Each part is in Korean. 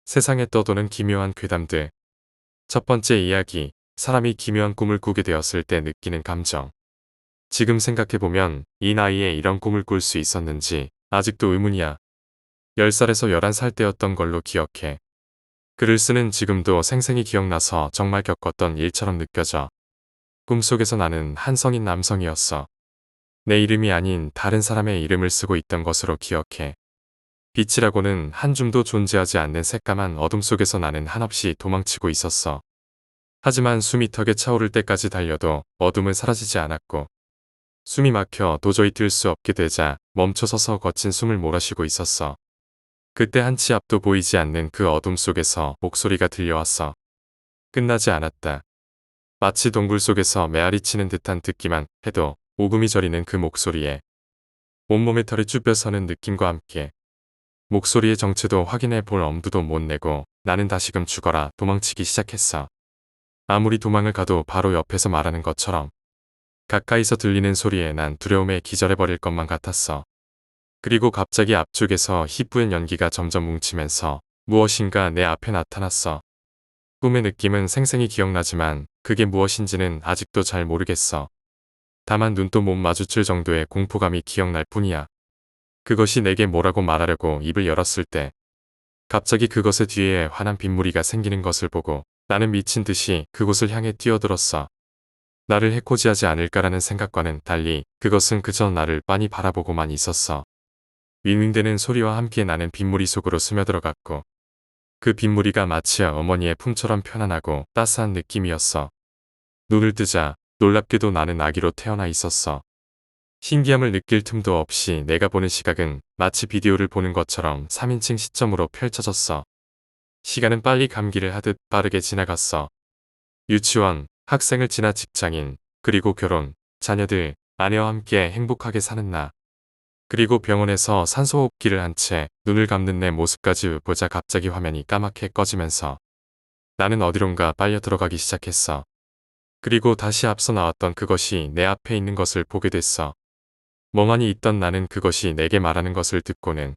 세상에 떠도는 기묘한 괴담들. 첫 번째 이야기, 사람이 기묘한 꿈을 꾸게 되었을 때 느끼는 감정. 지금 생각해보면 이 나이에 이런 꿈을 꿀 수 있었는지 아직도 의문이야. 10살에서 11살 때였던 걸로 기억해. 글을 쓰는 지금도 생생히 기억나서 정말 겪었던 일처럼 느껴져. 꿈속에서 나는 한 성인 남성이었어. 내 이름이 아닌 다른 사람의 이름을 쓰고 있던 것으로 기억해. 빛이라고는 한 줌도 존재하지 않는 새까만 어둠 속에서 나는 한없이 도망치고 있었어. 하지만 숨이 턱에 차오를 때까지 달려도 어둠은 사라지지 않았고, 숨이 막혀 도저히 들 수 없게 되자 멈춰서서 거친 숨을 몰아쉬고 있었어. 그때 한치 앞도 보이지 않는 그 어둠 속에서 목소리가 들려왔어. 끝나지 않았다. 마치 동굴 속에서 메아리 치는 듯한 듣기만 해도 오금이 저리는 그 목소리에 온몸에 털이 쭈뼛서는 느낌과 함께 목소리의 정체도 확인해 볼 엄두도 못 내고 나는 다시금 죽어라 도망치기 시작했어. 아무리 도망을 가도 바로 옆에서 말하는 것처럼 가까이서 들리는 소리에 난 두려움에 기절해버릴 것만 같았어. 그리고 갑자기 앞쪽에서 희뿌연 연기가 점점 뭉치면서 무엇인가 내 앞에 나타났어. 꿈의 느낌은 생생히 기억나지만 그게 무엇인지는 아직도 잘 모르겠어. 다만 눈도 못 마주칠 정도의 공포감이 기억날 뿐이야. 그것이 내게 뭐라고 말하려고 입을 열었을 때 갑자기 그것의 뒤에 환한 빗무리가 생기는 것을 보고 나는 미친 듯이 그곳을 향해 뛰어들었어. 나를 해코지하지 않을까라는 생각과는 달리 그것은 그저 나를 빤히 바라보고만 있었어. 윙윙대는 소리와 함께 나는 빗무리 속으로 스며들어갔고 그 빗무리가 마치 어머니의 품처럼 편안하고 따스한 느낌이었어. 눈을 뜨자 놀랍게도 나는 아기로 태어나 있었어. 신기함을 느낄 틈도 없이 내가 보는 시각은 마치 비디오를 보는 것처럼 3인칭 시점으로 펼쳐졌어. 시간은 빨리 감기를 하듯 빠르게 지나갔어. 유치원, 학생을 지나 직장인, 그리고 결혼, 자녀들, 아내와 함께 행복하게 사는 나. 그리고 병원에서 산소호흡기를 한 채 눈을 감는 내 모습까지 보자 갑자기 화면이 까맣게 꺼지면서 나는 어디론가 빨려 들어가기 시작했어. 그리고 다시 앞서 나왔던 그것이 내 앞에 있는 것을 보게 됐어. 멍하니 있던 나는 그것이 내게 말하는 것을 듣고는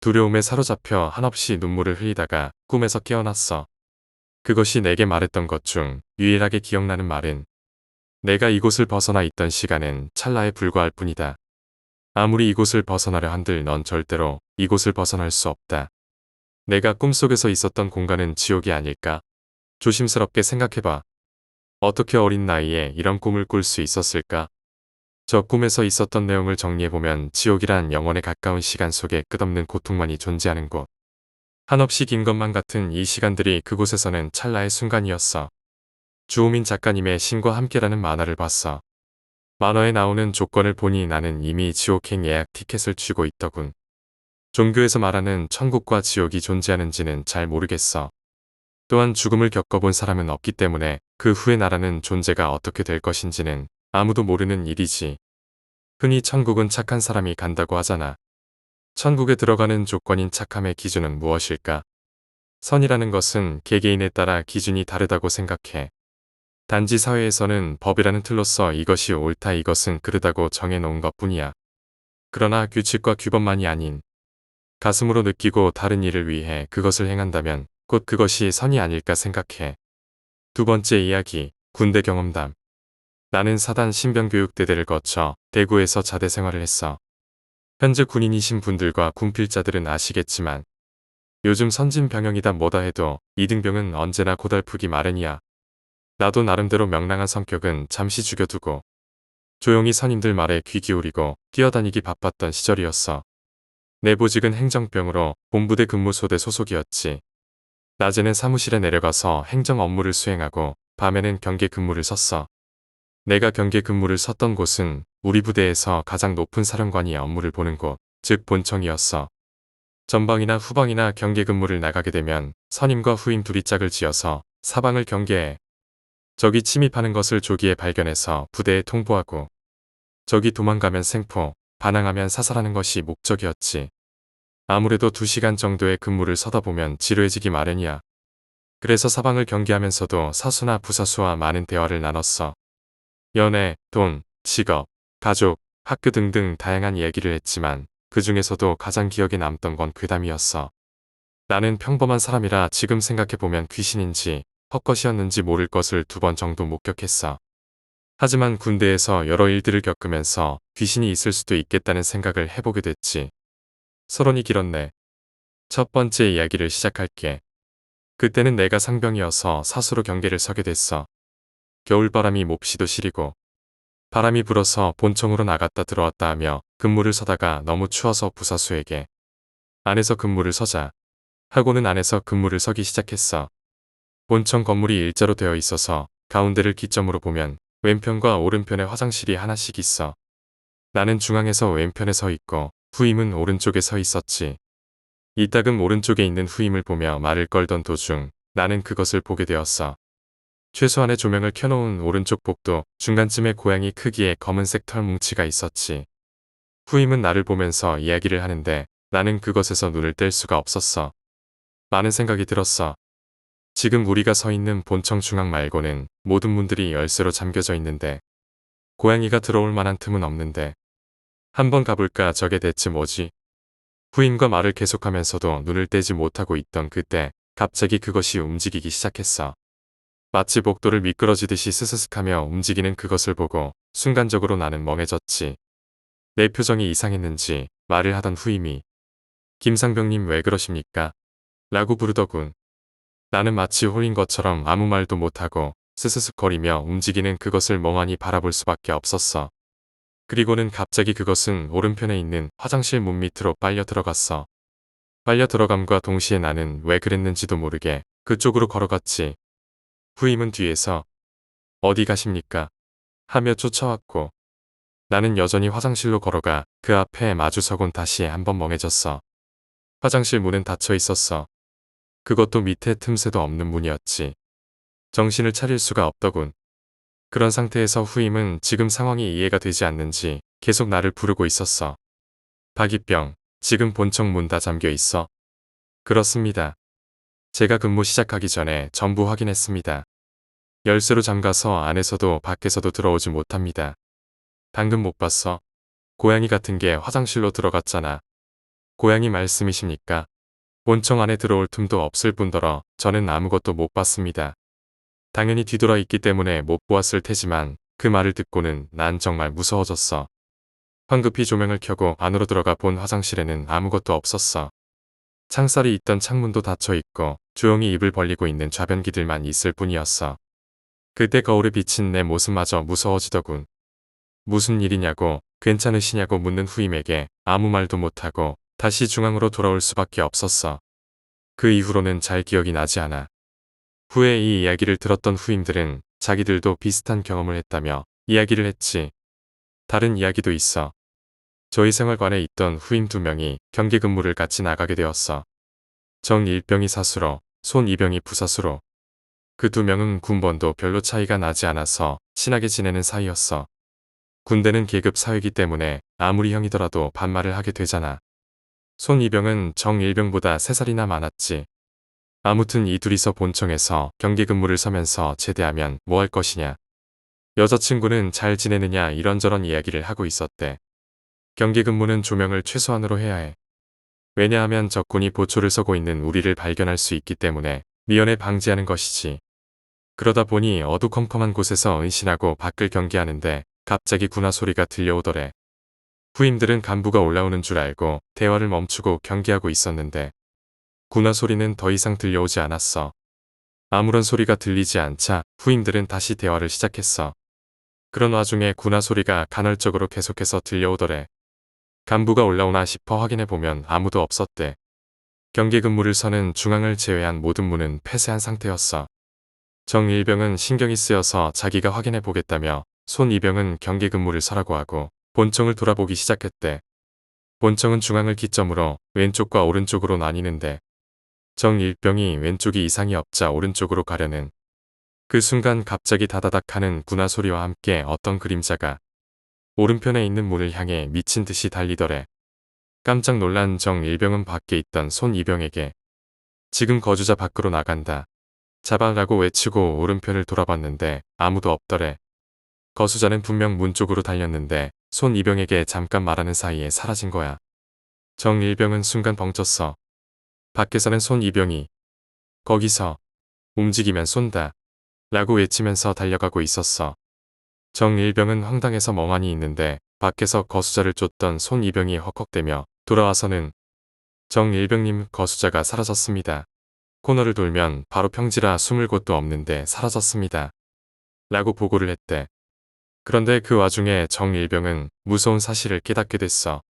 두려움에 사로잡혀 한없이 눈물을 흘리다가 꿈에서 깨어났어. 그것이 내게 말했던 것 중 유일하게 기억나는 말은 내가 이곳을 벗어나 있던 시간은 찰나에 불과할 뿐이다. 아무리 이곳을 벗어나려 한들 넌 절대로 이곳을 벗어날 수 없다. 내가 꿈속에서 있었던 공간은 지옥이 아닐까? 조심스럽게 생각해봐. 어떻게 어린 나이에 이런 꿈을 꿀 수 있었을까? 저 꿈에서 있었던 내용을 정리해보면 지옥이란 영원에 가까운 시간 속에 끝없는 고통만이 존재하는 곳. 한없이 긴 것만 같은 이 시간들이 그곳에서는 찰나의 순간이었어. 주호민 작가님의 신과 함께라는 만화를 봤어. 만화에 나오는 조건을 보니 나는 이미 지옥행 예약 티켓을 쥐고 있더군. 종교에서 말하는 천국과 지옥이 존재하는지는 잘 모르겠어. 또한 죽음을 겪어본 사람은 없기 때문에 그 후의 나라는 존재가 어떻게 될 것인지는 아무도 모르는 일이지. 흔히 천국은 착한 사람이 간다고 하잖아. 천국에 들어가는 조건인 착함의 기준은 무엇일까? 선이라는 것은 개개인에 따라 기준이 다르다고 생각해. 단지 사회에서는 법이라는 틀로서 이것이 옳다 이것은 그르다고 정해놓은 것뿐이야. 그러나 규칙과 규범만이 아닌 가슴으로 느끼고 다른 일을 위해 그것을 행한다면 곧 그것이 선이 아닐까 생각해. 두 번째 이야기, 군대 경험담. 나는 사단 신병교육대대를 거쳐 대구에서 자대 생활을 했어. 현재 군인이신 분들과 군필자들은 아시겠지만 요즘 선진병영이다 뭐다 해도 이등병은 언제나 고달프기 마련이야. 나도 나름대로 명랑한 성격은 잠시 죽여두고 조용히 선임들 말에 귀 기울이고 뛰어다니기 바빴던 시절이었어. 내 보직은 행정병으로 본부대 근무소대 소속이었지. 낮에는 사무실에 내려가서 행정 업무를 수행하고 밤에는 경계 근무를 섰어. 내가 경계 근무를 섰던 곳은 우리 부대에서 가장 높은 사령관이 업무를 보는 곳, 즉 본청이었어. 전방이나 후방이나 경계 근무를 나가게 되면 선임과 후임 둘이 짝을 지어서 사방을 경계해. 적이 침입하는 것을 조기에 발견해서 부대에 통보하고 적이 도망가면 생포, 반항하면 사살하는 것이 목적이었지. 아무래도 2시간 정도의 근무를 서다 보면 지루해지기 마련이야. 그래서 사방을 경계하면서도 사수나 부사수와 많은 대화를 나눴어. 연애, 돈, 직업, 가족, 학교 등등 다양한 얘기를 했지만 그 중에서도 가장 기억에 남던 건 괴담이었어. 나는 평범한 사람이라 지금 생각해보면 귀신인지 헛것이었는지 모를 것을 2번 정도 목격했어. 하지만 군대에서 여러 일들을 겪으면서 귀신이 있을 수도 있겠다는 생각을 해보게 됐지. 서론이 길었네. 첫 번째 이야기를 시작할게. 그때는 내가 상병이어서 사수로 경계를 서게 됐어. 겨울바람이 몹시도 시리고 바람이 불어서 본청으로 나갔다 들어왔다 하며 근무를 서다가 너무 추워서 부사수에게 안에서 근무를 서자 하고는 안에서 근무를 서기 시작했어. 본청 건물이 일자로 되어 있어서 가운데를 기점으로 보면 왼편과 오른편에 화장실이 하나씩 있어. 나는 중앙에서 왼편에 서 있고 후임은 오른쪽에 서 있었지. 이따금 오른쪽에 있는 후임을 보며 말을 걸던 도중 나는 그것을 보게 되었어. 최소한의 조명을 켜놓은 오른쪽 복도 중간쯤에 고양이 크기의 검은색 털 뭉치가 있었지. 후임은 나를 보면서 이야기를 하는데 나는 그것에서 눈을 뗄 수가 없었어. 많은 생각이 들었어. 지금 우리가 서 있는 본청 중앙 말고는 모든 문들이 열쇠로 잠겨져 있는데 고양이가 들어올 만한 틈은 없는데 한번 가볼까 저게 대체 뭐지? 후임과 말을 계속하면서도 눈을 떼지 못하고 있던 그때 갑자기 그것이 움직이기 시작했어. 마치 복도를 미끄러지듯이 스스슥하며 움직이는 그것을 보고 순간적으로 나는 멍해졌지. 내 표정이 이상했는지 말을 하던 후임이 김상병님 왜 그러십니까? 라고 부르더군. 나는 마치 홀린 것처럼 아무 말도 못하고 스스슥거리며 움직이는 그것을 멍하니 바라볼 수밖에 없었어. 그리고는 갑자기 그것은 오른편에 있는 화장실 문 밑으로 빨려 들어갔어. 빨려 들어감과 동시에 나는 왜 그랬는지도 모르게 그쪽으로 걸어갔지. 후임은 뒤에서 어디 가십니까? 하며 쫓아왔고 나는 여전히 화장실로 걸어가 그 앞에 마주서곤 다시 한번 멍해졌어. 화장실 문은 닫혀 있었어. 그것도 밑에 틈새도 없는 문이었지. 정신을 차릴 수가 없더군. 그런 상태에서 후임은 지금 상황이 이해가 되지 않는지 계속 나를 부르고 있었어. 박이병, 지금 본청 문 다 잠겨 있어? 그렇습니다. 제가 근무 시작하기 전에 전부 확인했습니다. 열쇠로 잠가서 안에서도 밖에서도 들어오지 못합니다. 방금 못 봤어? 고양이 같은 게 화장실로 들어갔잖아. 고양이 말씀이십니까? 본청 안에 들어올 틈도 없을 뿐더러 저는 아무것도 못 봤습니다. 당연히 뒤돌아 있기 때문에 못 보았을 테지만 그 말을 듣고는 난 정말 무서워졌어. 황급히 조명을 켜고 안으로 들어가 본 화장실에는 아무것도 없었어. 창살이 있던 창문도 닫혀 있고 조용히 입을 벌리고 있는 좌변기들만 있을 뿐이었어. 그때 거울에 비친 내 모습마저 무서워지더군. 무슨 일이냐고 괜찮으시냐고 묻는 후임에게 아무 말도 못하고 다시 중앙으로 돌아올 수밖에 없었어. 그 이후로는 잘 기억이 나지 않아. 후에 이 이야기를 들었던 후임들은 자기들도 비슷한 경험을 했다며 이야기를 했지. 다른 이야기도 있어. 저희 생활관에 있던 후임 2명이 경계 근무를 같이 나가게 되었어. 정일병이 사수로, 손이병이 부사수로. 그 2명은 군번도 별로 차이가 나지 않아서 친하게 지내는 사이였어. 군대는 계급 사회이기 때문에 아무리 형이더라도 반말을 하게 되잖아. 손이병은 정일병보다 3살이나 많았지. 아무튼 이 둘이서 본청에서 경계 근무를 서면서 제대하면 뭐 할 것이냐. 여자친구는 잘 지내느냐 이런저런 이야기를 하고 있었대. 경계 근무는 조명을 최소한으로 해야 해. 왜냐하면 적군이 보초를 서고 있는 우리를 발견할 수 있기 때문에 미연에 방지하는 것이지. 그러다 보니 어두컴컴한 곳에서 은신하고 밖을 경계하는데 갑자기 군화 소리가 들려오더래. 후임들은 간부가 올라오는 줄 알고 대화를 멈추고 경계하고 있었는데 군화 소리는 더 이상 들려오지 않았어. 아무런 소리가 들리지 않자 후임들은 다시 대화를 시작했어. 그런 와중에 군화 소리가 간헐적으로 계속해서 들려오더래. 간부가 올라오나 싶어 확인해보면 아무도 없었대. 경계 근무를 서는 중앙을 제외한 모든 문은 폐쇄한 상태였어. 정일병은 신경이 쓰여서 자기가 확인해보겠다며 손이병은 경계 근무를 서라고 하고 본청을 돌아보기 시작했대. 본청은 중앙을 기점으로 왼쪽과 오른쪽으로 나뉘는데 정일병이 왼쪽이 이상이 없자 오른쪽으로 가려는 그 순간 갑자기 다다닥 하는 군화 소리와 함께 어떤 그림자가 오른편에 있는 문을 향해 미친 듯이 달리더래. 깜짝 놀란 정일병은 밖에 있던 손이병에게 지금 거주자 밖으로 나간다. 잡아라고 외치고 오른편을 돌아봤는데 아무도 없더래. 거수자는 분명 문 쪽으로 달렸는데 손이병에게 잠깐 말하는 사이에 사라진 거야. 정일병은 순간 벙쪘어. 밖에서는 손이병이 거기서 움직이면 쏜다 라고 외치면서 달려가고 있었어. 정일병은 황당해서 멍하니 있는데 밖에서 거수자를 쫓던 손이병이 헉헉대며 돌아와서는 정일병님 거수자가 사라졌습니다. 코너를 돌면 바로 평지라 숨을 곳도 없는데 사라졌습니다. 라고 보고를 했대. 그런데 그 와중에 정일병은 무서운 사실을 깨닫게 됐어.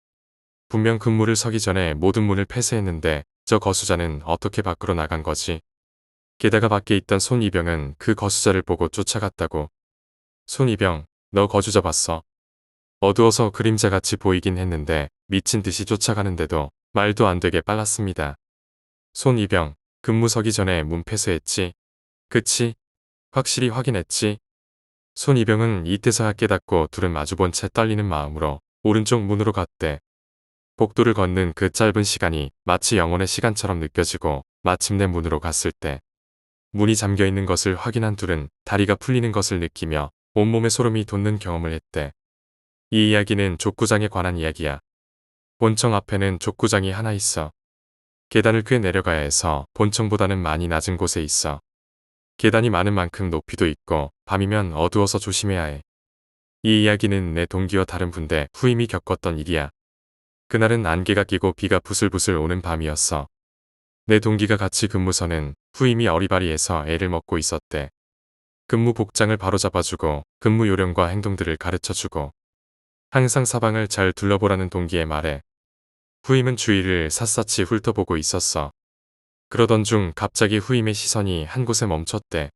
분명 근무를 서기 전에 모든 문을 폐쇄했는데 저 거수자는 어떻게 밖으로 나간 거지? 게다가 밖에 있던 손이병은 그 거수자를 보고 쫓아갔다고. 손이병, 너 거주자 봤어? 어두워서 그림자같이 보이긴 했는데 미친 듯이 쫓아가는데도 말도 안 되게 빨랐습니다. 손이병, 근무 서기 전에 문 폐쇄했지? 그치? 확실히 확인했지? 손이병은 이때서야 깨닫고 둘은 마주본 채 떨리는 마음으로 오른쪽 문으로 갔대. 복도를 걷는 그 짧은 시간이 마치 영혼의 시간처럼 느껴지고 마침내 문으로 갔을 때 문이 잠겨있는 것을 확인한 둘은 다리가 풀리는 것을 느끼며 온몸에 소름이 돋는 경험을 했대. 이 이야기는 족구장에 관한 이야기야. 본청 앞에는 족구장이 하나 있어. 계단을 꽤 내려가야 해서 본청보다는 많이 낮은 곳에 있어. 계단이 많은 만큼 높이도 있고 밤이면 어두워서 조심해야 해. 이 이야기는 내 동기와 다른 분대 후임이 겪었던 일이야. 그날은 안개가 끼고 비가 부슬부슬 오는 밤이었어. 내 동기가 같이 근무서는 후임이 어리바리해서 애를 먹고 있었대. 근무 복장을 바로잡아주고 근무 요령과 행동들을 가르쳐주고 항상 사방을 잘 둘러보라는 동기의 말에 후임은 주위를 샅샅이 훑어보고 있었어. 그러던 중 갑자기 후임의 시선이 한 곳에 멈췄대.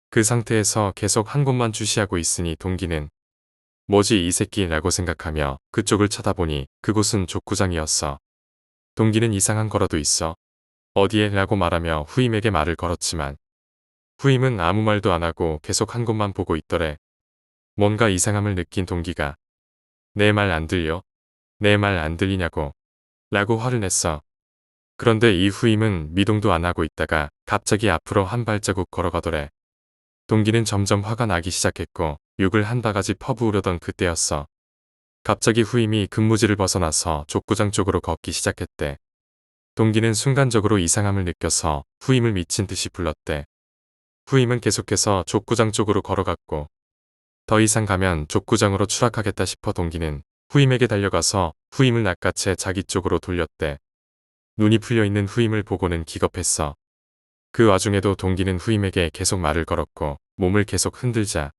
그 상태에서 계속 한 곳만 주시하고 있으니 동기는 뭐지 이 새끼라고 생각하며 그쪽을 쳐다보니 그곳은 족구장이었어. 동기는 이상한 거라도 있어. 어디에? 라고 말하며 후임에게 말을 걸었지만 후임은 아무 말도 안 하고 계속 한 곳만 보고 있더래. 뭔가 이상함을 느낀 동기가 내 말 안 들려? 내 말 안 들리냐고 라고 화를 냈어. 그런데 이 후임은 미동도 안 하고 있다가 갑자기 앞으로 한 발자국 걸어가더래. 동기는 점점 화가 나기 시작했고 욕을 한 바가지 퍼부으려던 그때였어. 갑자기 후임이 근무지를 벗어나서 족구장 쪽으로 걷기 시작했대. 동기는 순간적으로 이상함을 느껴서 후임을 미친 듯이 불렀대. 후임은 계속해서 족구장 쪽으로 걸어갔고 더 이상 가면 족구장으로 추락하겠다 싶어 동기는 후임에게 달려가서 후임을 낚아채 자기 쪽으로 돌렸대. 눈이 풀려있는 후임을 보고는 기겁했어. 그 와중에도 동기는 후임에게 계속 말을 걸었고 몸을 계속 흔들자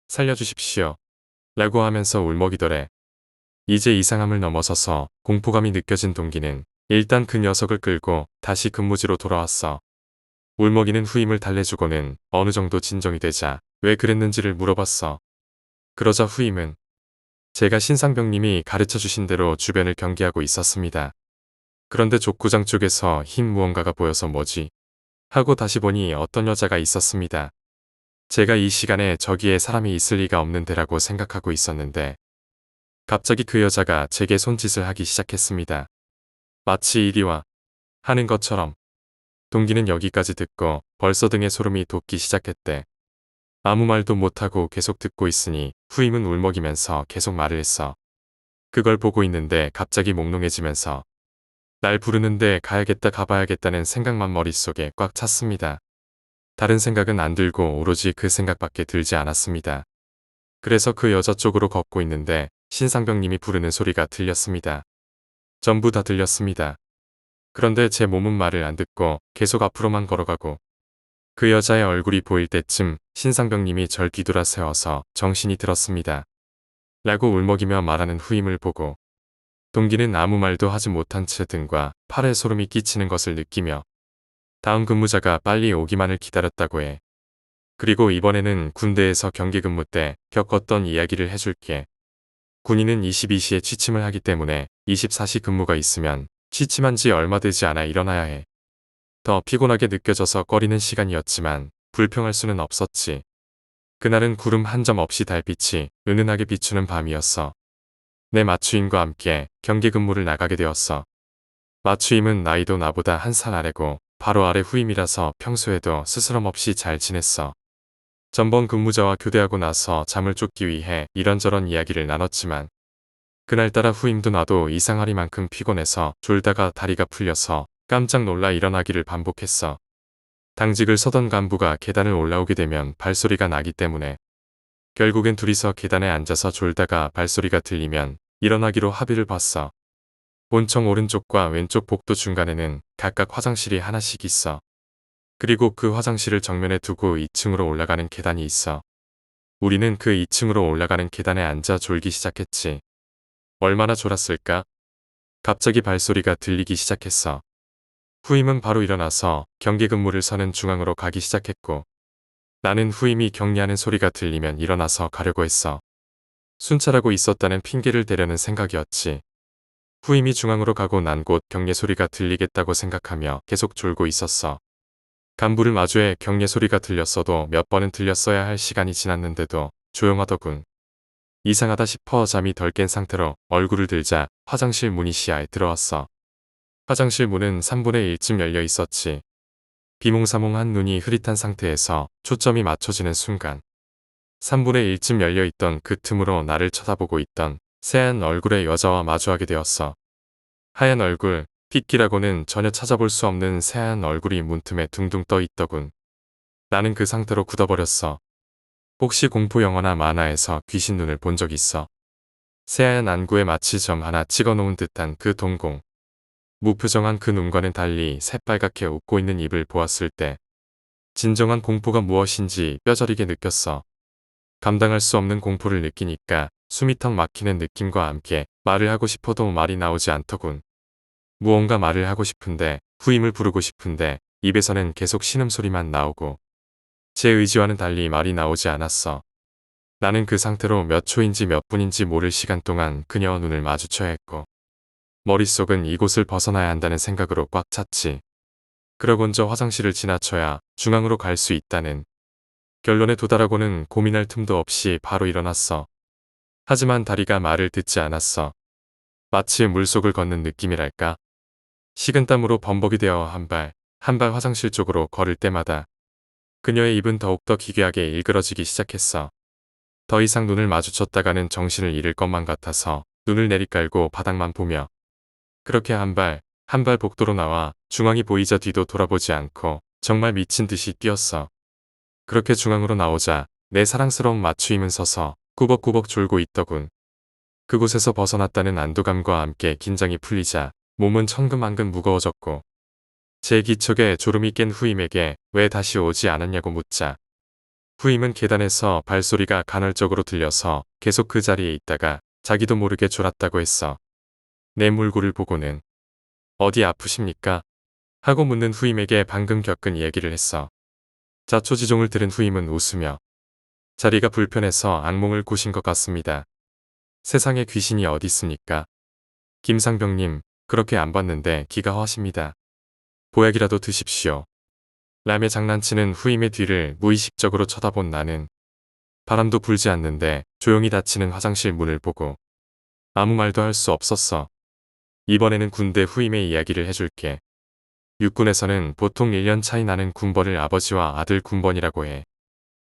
살려주십시오 라고 하면서 울먹이더래. 이제 이상함을 넘어서서 공포감이 느껴진 동기는 일단 그 녀석을 끌고 다시 근무지로 돌아왔어. 울먹이는 후임을 달래주고는 어느 정도 진정이 되자 왜 그랬는지를 물어봤어. 그러자 후임은 제가 신상병님이 가르쳐주신 대로 주변을 경계하고 있었습니다. 그런데 족구장 쪽에서 흰 무언가가 보여서 뭐지? 하고 다시 보니 어떤 여자가 있었습니다. 제가 이 시간에 저기에 사람이 있을 리가 없는 데라고 생각하고 있었는데 갑자기 그 여자가 제게 손짓을 하기 시작했습니다. 마치 이리 와 하는 것처럼. 동기는 여기까지 듣고 벌써 등에 소름이 돋기 시작했대. 아무 말도 못하고 계속 듣고 있으니 후임은 울먹이면서 계속 말을 했어. 그걸 보고 있는데 갑자기 몽롱해지면서 날 부르는데 가야겠다 가봐야겠다는 생각만 머릿속에 꽉 찼습니다. 다른 생각은 안 들고 오로지 그 생각밖에 들지 않았습니다. 그래서 그 여자 쪽으로 걷고 있는데 신상병님이 부르는 소리가 들렸습니다. 전부 다 들렸습니다. 그런데 제 몸은 말을 안 듣고 계속 앞으로만 걸어가고 그 여자의 얼굴이 보일 때쯤 신상병님이 절 뒤돌아 세워서 정신이 들었습니다. 라고 울먹이며 말하는 후임을 보고 동기는 아무 말도 하지 못한 채 등과 팔에 소름이 끼치는 것을 느끼며 다음 근무자가 빨리 오기만을 기다렸다고 해. 그리고 이번에는 군대에서 경계 근무 때 겪었던 이야기를 해줄게. 군인은 22시에 취침을 하기 때문에 24시 근무가 있으면 취침한 지 얼마 되지 않아 일어나야 해. 더 피곤하게 느껴져서 꺼리는 시간이었지만 불평할 수는 없었지. 그날은 구름 한 점 없이 달빛이 은은하게 비추는 밤이었어. 내 맞추임과 함께 경계 근무를 나가게 되었어. 맞추임은 나이도 나보다 한 살 아래고 바로 아래 후임이라서 평소에도 스스럼 없이 잘 지냈어. 전번 근무자와 교대하고 나서 잠을 쫓기 위해 이런저런 이야기를 나눴지만 그날따라 후임도 나도 이상하리만큼 피곤해서 졸다가 다리가 풀려서 깜짝 놀라 일어나기를 반복했어. 당직을 서던 간부가 계단을 올라오게 되면 발소리가 나기 때문에 결국엔 둘이서 계단에 앉아서 졸다가 발소리가 들리면 일어나기로 합의를 봤어. 본청 오른쪽과 왼쪽 복도 중간에는 각각 화장실이 하나씩 있어. 그리고 그 화장실을 정면에 두고 2층으로 올라가는 계단이 있어. 우리는 그 2층으로 올라가는 계단에 앉아 졸기 시작했지. 얼마나 졸았을까? 갑자기 발소리가 들리기 시작했어. 후임은 바로 일어나서 경계 근무를 서는 중앙으로 가기 시작했고 나는 후임이 격리하는 소리가 들리면 일어나서 가려고 했어. 순찰하고 있었다는 핑계를 대려는 생각이었지. 후임이 중앙으로 가고 난 곳 경례 소리가 들리겠다고 생각하며 계속 졸고 있었어. 간부를 마주해 경례 소리가 들렸어도 몇 번은 들렸어야 할 시간이 지났는데도 조용하더군. 이상하다 싶어 잠이 덜 깬 상태로 얼굴을 들자 화장실 문이 시야에 들어왔어. 화장실 문은 3분의 1쯤 열려 있었지. 비몽사몽한 눈이 흐릿한 상태에서 초점이 맞춰지는 순간 3분의 1쯤 열려있던 그 틈으로 나를 쳐다보고 있던 새하얀 얼굴의 여자와 마주하게 되었어. 하얀 얼굴, 핏기라고는 전혀 찾아볼 수 없는 새하얀 얼굴이 문틈에 둥둥 떠 있더군. 나는 그 상태로 굳어버렸어. 혹시 공포 영화나 만화에서 귀신 눈을 본 적 있어? 새하얀 안구에 마치 점 하나 찍어놓은 듯한 그 동공. 무표정한 그 눈과는 달리 새빨갛게 웃고 있는 입을 보았을 때 진정한 공포가 무엇인지 뼈저리게 느꼈어. 감당할 수 없는 공포를 느끼니까 숨이 턱 막히는 느낌과 함께 말을 하고 싶어도 말이 나오지 않더군. 무언가 말을 하고 싶은데 후임을 부르고 싶은데 입에서는 계속 신음소리만 나오고 제 의지와는 달리 말이 나오지 않았어. 나는 그 상태로 몇 초인지 몇 분인지 모를 시간 동안 그녀와 눈을 마주쳐야 했고 머릿속은 이곳을 벗어나야 한다는 생각으로 꽉 찼지. 그러곤저 화장실을 지나쳐야 중앙으로 갈 수 있다는 결론에 도달하고는 고민할 틈도 없이 바로 일어났어. 하지만 다리가 말을 듣지 않았어. 마치 물속을 걷는 느낌이랄까. 식은땀으로 범벅이 되어 한 발 화장실 쪽으로 걸을 때마다 그녀의 입은 더욱더 기괴하게 일그러지기 시작했어. 더 이상 눈을 마주쳤다가는 정신을 잃을 것만 같아서 눈을 내리깔고 바닥만 보며 그렇게 한 발 복도로 나와 중앙이 보이자 뒤도 돌아보지 않고 정말 미친 듯이 뛰었어. 그렇게 중앙으로 나오자 내 사랑스러운 맞추임은 서서 꾸벅꾸벅 졸고 있더군. 그곳에서 벗어났다는 안도감과 함께 긴장이 풀리자 몸은 천근만근 무거워졌고 제 기척에 졸음이 깬 후임에게 왜 다시 오지 않았냐고 묻자 후임은 계단에서 발소리가 간헐적으로 들려서 계속 그 자리에 있다가 자기도 모르게 졸았다고 했어. 내 몰골을 보고는 어디 아프십니까? 하고 묻는 후임에게 방금 겪은 이야기를 했어. 자초지종을 들은 후임은 웃으며 자리가 불편해서 악몽을 꾸신 것 같습니다. 세상에 귀신이 어디 있습니까? 김상병님, 그렇게 안 봤는데 기가 화십니다. 보약이라도 드십시오. 라며 장난치는 후임의 뒤를 무의식적으로 쳐다본 나는 바람도 불지 않는데 조용히 닫히는 화장실 문을 보고 아무 말도 할 수 없었어. 이번에는 군대 후임의 이야기를 해줄게. 육군에서는 보통 1년 차이 나는 군번을 아버지와 아들 군번이라고 해.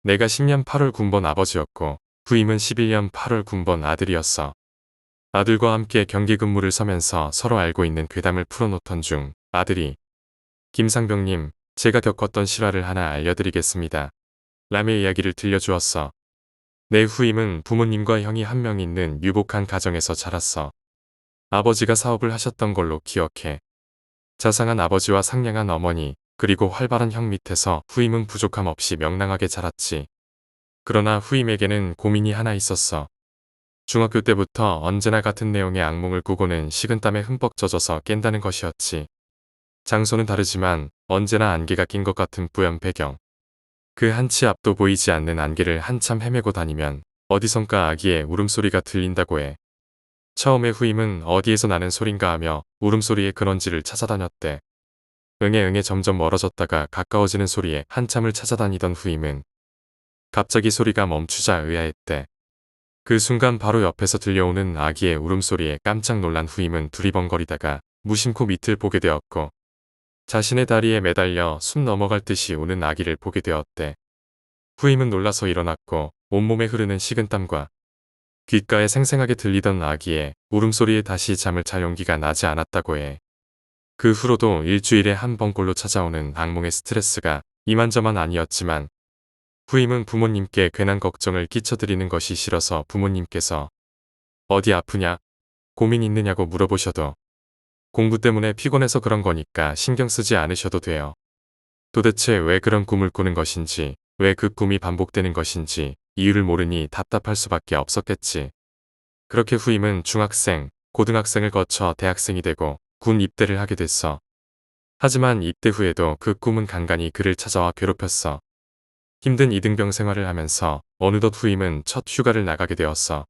내가 10년 8월 군번 아버지였고 후임은 11년 8월 군번 아들이었어. 아들과 함께 경계 근무를 서면서 서로 알고 있는 괴담을 풀어놓던 중 아들이 김상병님, 제가 겪었던 실화를 하나 알려드리겠습니다. 라며 이야기를 들려주었어. 내 후임은 부모님과 형이 한 명 있는 유복한 가정에서 자랐어. 아버지가 사업을 하셨던 걸로 기억해. 자상한 아버지와 상냥한 어머니, 그리고 활발한 형 밑에서 후임은 부족함 없이 명랑하게 자랐지. 그러나 후임에게는 고민이 하나 있었어. 중학교 때부터 언제나 같은 내용의 악몽을 꾸고는 식은땀에 흠뻑 젖어서 깬다는 것이었지. 장소는 다르지만 언제나 안개가 낀 것 같은 뿌연 배경. 그 한치 앞도 보이지 않는 안개를 한참 헤매고 다니면 어디선가 아기의 울음소리가 들린다고 해. 처음에 후임은 어디에서 나는 소린가 하며 울음소리의 근원지를 찾아다녔대. 응애 점점 멀어졌다가 가까워지는 소리에 한참을 찾아다니던 후임은 갑자기 소리가 멈추자 의아했대. 그 순간 바로 옆에서 들려오는 아기의 울음소리에 깜짝 놀란 후임은 두리번거리다가 무심코 밑을 보게 되었고 자신의 다리에 매달려 숨 넘어갈 듯이 우는 아기를 보게 되었대. 후임은 놀라서 일어났고 온몸에 흐르는 식은땀과 귓가에 생생하게 들리던 아기의 울음소리에 다시 잠을 잘 용기가 나지 않았다고 해. 그 후로도 일주일에 한 번꼴로 찾아오는 악몽의 스트레스가 이만저만 아니었지만 후임은 부모님께 괜한 걱정을 끼쳐드리는 것이 싫어서 부모님께서 어디 아프냐, 고민 있느냐고 물어보셔도 공부 때문에 피곤해서 그런 거니까 신경 쓰지 않으셔도 돼요. 도대체 왜 그런 꿈을 꾸는 것인지, 왜 그 꿈이 반복되는 것인지 이유를 모르니 답답할 수밖에 없었겠지. 그렇게 후임은 중학생, 고등학생을 거쳐 대학생이 되고 군 입대를 하게 됐어. 하지만 입대 후에도 그 꿈은 간간히 그를 찾아와 괴롭혔어. 힘든 이등병 생활을 하면서 어느덧 후임은 첫 휴가를 나가게 되었어.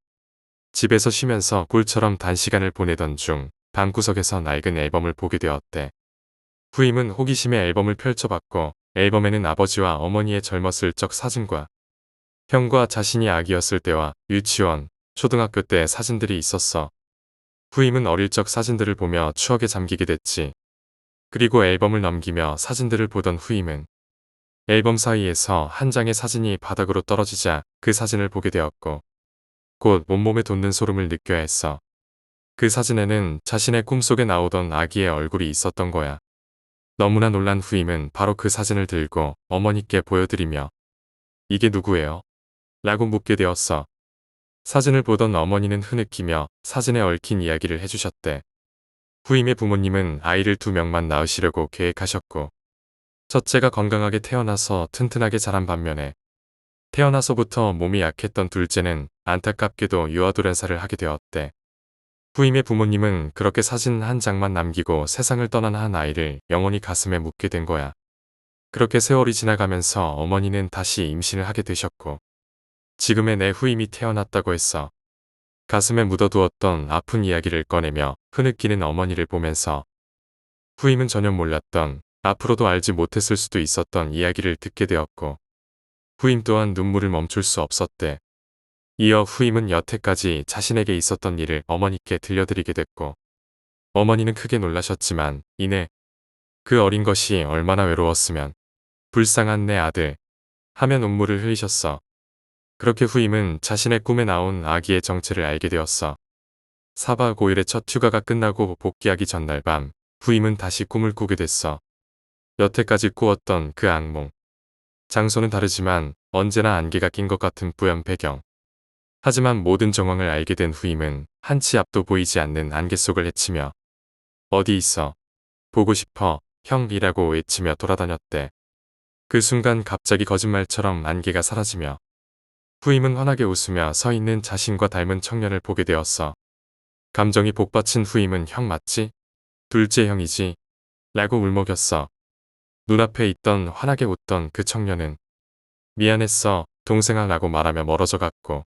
집에서 쉬면서 꿀처럼 단시간을 보내던 중 방구석에서 낡은 앨범을 보게 되었대. 후임은 호기심에 앨범을 펼쳐봤고 앨범에는 아버지와 어머니의 젊었을 적 사진과 형과 자신이 아기였을 때와 유치원, 초등학교 때 사진들이 있었어. 후임은 어릴 적 사진들을 보며 추억에 잠기게 됐지. 그리고 앨범을 넘기며 사진들을 보던 후임은 앨범 사이에서 한 장의 사진이 바닥으로 떨어지자 그 사진을 보게 되었고 곧 온몸에 돋는 소름을 느껴야 했어. 그 사진에는 자신의 꿈속에 나오던 아기의 얼굴이 있었던 거야. 너무나 놀란 후임은 바로 그 사진을 들고 어머니께 보여드리며 이게 누구예요? 라고 묻게 되었어. 사진을 보던 어머니는 흐느끼며 사진에 얽힌 이야기를 해주셨대. 후임의 부모님은 아이를 2명만 낳으시려고 계획하셨고 첫째가 건강하게 태어나서 튼튼하게 자란 반면에 태어나서부터 몸이 약했던 둘째는 안타깝게도 유아돌연사를 하게 되었대. 후임의 부모님은 그렇게 사진 한 장만 남기고 세상을 떠난 한 아이를 영원히 가슴에 묻게 된 거야. 그렇게 세월이 지나가면서 어머니는 다시 임신을 하게 되셨고 지금의 내 후임이 태어났다고 했어. 가슴에 묻어두었던 아픈 이야기를 꺼내며 흐느끼는 어머니를 보면서 후임은 전혀 몰랐던 앞으로도 알지 못했을 수도 있었던 이야기를 듣게 되었고 후임 또한 눈물을 멈출 수 없었대. 이어 후임은 여태까지 자신에게 있었던 일을 어머니께 들려드리게 됐고 어머니는 크게 놀라셨지만 이내 그 어린 것이 얼마나 외로웠으면 불쌍한 내 아들 하며 눈물을 흘리셨어. 그렇게 후임은 자신의 꿈에 나온 아기의 정체를 알게 되었어. 4박 5일의 첫 휴가가 끝나고 복귀하기 전날 밤 후임은 다시 꿈을 꾸게 됐어. 여태까지 꾸었던 그 악몽. 장소는 다르지만 언제나 안개가 낀 것 같은 뿌연 배경. 하지만 모든 정황을 알게 된 후임은 한치 앞도 보이지 않는 안개 속을 헤치며 어디 있어? 보고 싶어, 형이라고 외치며 돌아다녔대. 그 순간 갑자기 거짓말처럼 안개가 사라지며 후임은 환하게 웃으며 서 있는 자신과 닮은 청년을 보게 되었어. 감정이 복받친 후임은 형 맞지? 둘째 형이지? 라고 울먹였어. 눈앞에 있던 환하게 웃던 그 청년은 미안했어, 동생아 라고 말하며 멀어져 갔고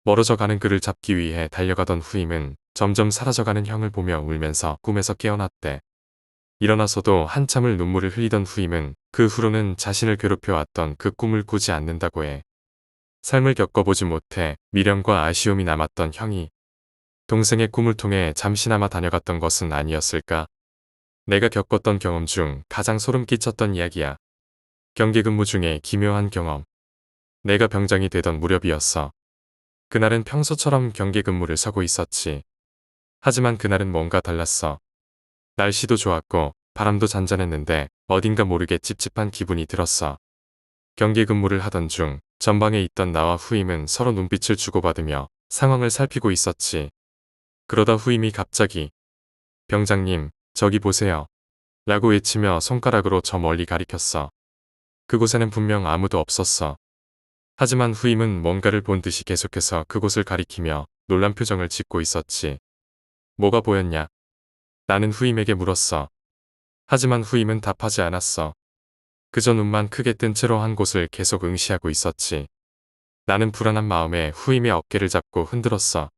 멀어져 가는 그를 잡기 위해 달려가던 후임은 점점 사라져가는 형을 보며 울면서 꿈에서 깨어났대. 일어나서도 한참을 눈물을 흘리던 후임은 그 후로는 자신을 괴롭혀왔던 그 꿈을 꾸지 않는다고 해. 삶을 겪어보지 못해 미련과 아쉬움이 남았던 형이 동생의 꿈을 통해 잠시나마 다녀갔던 것은 아니었을까? 내가 겪었던 경험 중 가장 소름 끼쳤던 이야기야. 경계 근무 중에 기묘한 경험. 내가 병장이 되던 무렵이었어. 그날은 평소처럼 경계 근무를 서고 있었지. 하지만 그날은 뭔가 달랐어. 날씨도 좋았고 바람도 잔잔했는데 어딘가 모르게 찝찝한 기분이 들었어. 경계 근무를 하던 중 전방에 있던 나와 후임은 서로 눈빛을 주고받으며 상황을 살피고 있었지. 그러다 후임이 갑자기 병장님, 저기 보세요. 라고 외치며 손가락으로 저 멀리 가리켰어. 그곳에는 분명 아무도 없었어. 하지만 후임은 뭔가를 본 듯이 계속해서 그곳을 가리키며 놀란 표정을 짓고 있었지. 뭐가 보였냐? 나는 후임에게 물었어. 하지만 후임은 답하지 않았어. 그저 눈만 크게 뜬 채로 한 곳을 계속 응시하고 있었지. 나는 불안한 마음에 후임의 어깨를 잡고 흔들었어.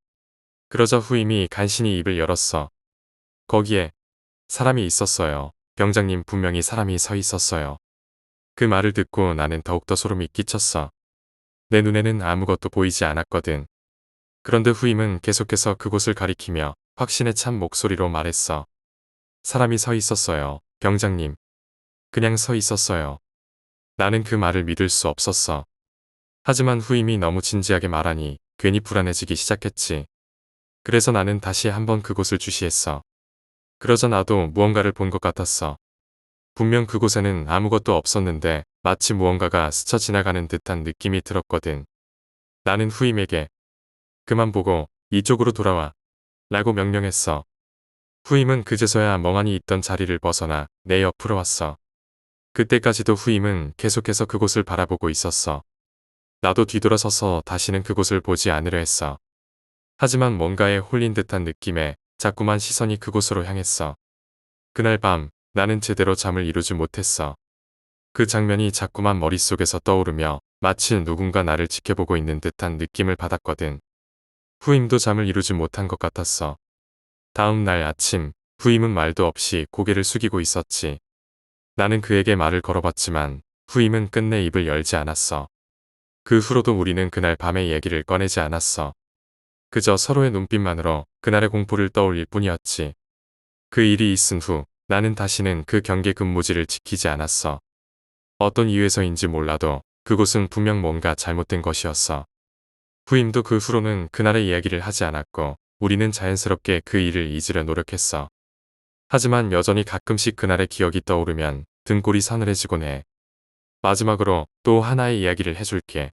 그러자 후임이 간신히 입을 열었어. 거기에 사람이 있었어요. 병장님, 분명히 사람이 서 있었어요. 그 말을 듣고 나는 더욱더 소름이 끼쳤어. 내 눈에는 아무것도 보이지 않았거든. 그런데 후임은 계속해서 그곳을 가리키며 확신에 찬 목소리로 말했어. 사람이 서 있었어요. 병장님. 그냥 서 있었어요. 나는 그 말을 믿을 수 없었어. 하지만 후임이 너무 진지하게 말하니 괜히 불안해지기 시작했지. 그래서 나는 다시 한번 그곳을 주시했어. 그러자 나도 무언가를 본 것 같았어. 분명 그곳에는 아무것도 없었는데 마치 무언가가 스쳐 지나가는 듯한 느낌이 들었거든. 나는 후임에게 그만 보고 이쪽으로 돌아와 라고 명령했어. 후임은 그제서야 멍하니 있던 자리를 벗어나 내 옆으로 왔어. 그때까지도 후임은 계속해서 그곳을 바라보고 있었어. 나도 뒤돌아서서 다시는 그곳을 보지 않으려 했어. 하지만 뭔가에 홀린 듯한 느낌에 자꾸만 시선이 그곳으로 향했어. 그날 밤 나는 제대로 잠을 이루지 못했어. 그 장면이 자꾸만 머릿속에서 떠오르며 마치 누군가 나를 지켜보고 있는 듯한 느낌을 받았거든. 후임도 잠을 이루지 못한 것 같았어. 다음 날 아침 후임은 말도 없이 고개를 숙이고 있었지. 나는 그에게 말을 걸어봤지만 후임은 끝내 입을 열지 않았어. 그 후로도 우리는 그날 밤의 얘기를 꺼내지 않았어. 그저 서로의 눈빛만으로 그날의 공포를 떠올릴 뿐이었지. 그 일이 있은 후 나는 다시는 그 경계 근무지를 지키지 않았어. 어떤 이유에서인지 몰라도 그곳은 분명 뭔가 잘못된 것이었어. 후임도 그 후로는 그날의 이야기를 하지 않았고 우리는 자연스럽게 그 일을 잊으려 노력했어. 하지만 여전히 가끔씩 그날의 기억이 떠오르면 등골이 서늘해지곤 해. 마지막으로 또 하나의 이야기를 해줄게.